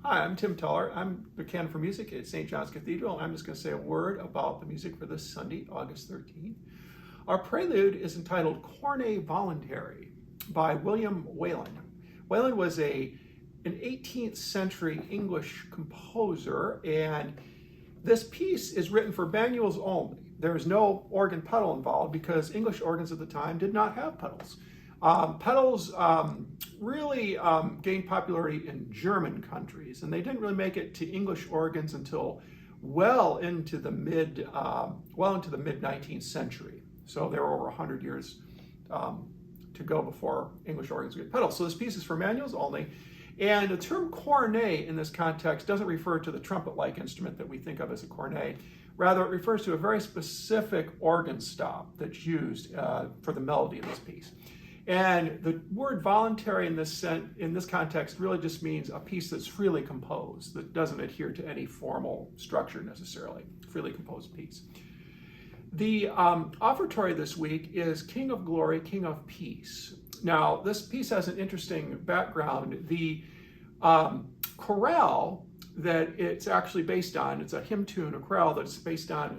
Hi, I'm Tim Tuller. I'm the Canon for Music at St. John's Cathedral. I'm just going to say a word about the music for this Sunday, August 13th. Our prelude is entitled Cornet Voluntary by William Whalen. Whalen was an 18th century English composer, and this piece is written for manuals only. There is no organ pedal involved because English organs at the time did not have pedals. Pedals really gained popularity in German countries, and they didn't really make it to English organs until well into the mid 19th century. So there were over 100 years to go before English organs would get pedals. So this piece is for manuals only. And the term cornet in this context doesn't refer to the trumpet-like instrument that we think of as a cornet. Rather, it refers to a very specific organ stop that's used for the melody of this piece. And the word voluntary in this context really just means a piece that's freely composed, that doesn't adhere to any formal structure necessarily, freely composed piece. The offertory this week is King of Glory, King of Peace. Now, this piece has an interesting background. The chorale that it's actually based on, it's a hymn tune, a chorale that's based on,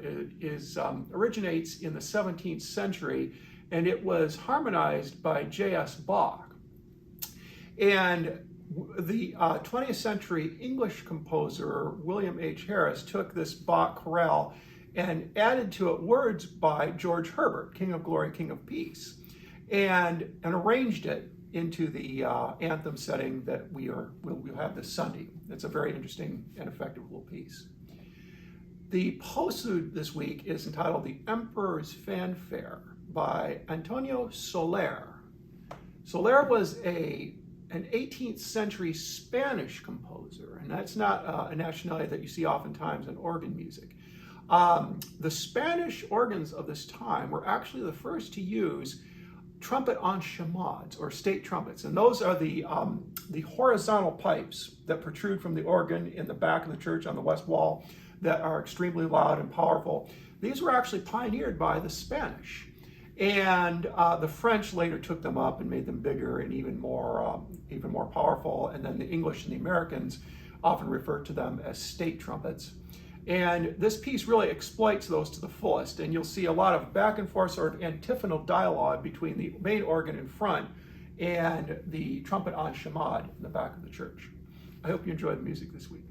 originates in the 17th century, and it was harmonized by J.S. Bach. And the 20th century English composer William H. Harris took this Bach chorale and added to it words by George Herbert, King of Glory, King of Peace, and arranged it into the anthem setting that we'll have this Sunday. It's a very interesting and effective little piece. The postlude this week is entitled The Emperor's Fanfare by Antonio Soler. Soler was an 18th century Spanish composer, and that's not a nationality that you see oftentimes in organ music. The Spanish organs of this time were actually the first to use trumpet enchamadas, or state trumpets, and those are the horizontal pipes that protrude from the organ in the back of the church on the west wall that are extremely loud and powerful. These were actually pioneered by the Spanish, and the French later took them up and made them bigger and even more powerful, and then the English and the Americans often referred to them as state trumpets. And this piece really exploits those to the fullest, and you'll see a lot of back and forth sort of antiphonal dialogue between the main organ in front and the trumpet enchamadas in the back of the church. I hope you enjoy the music this week.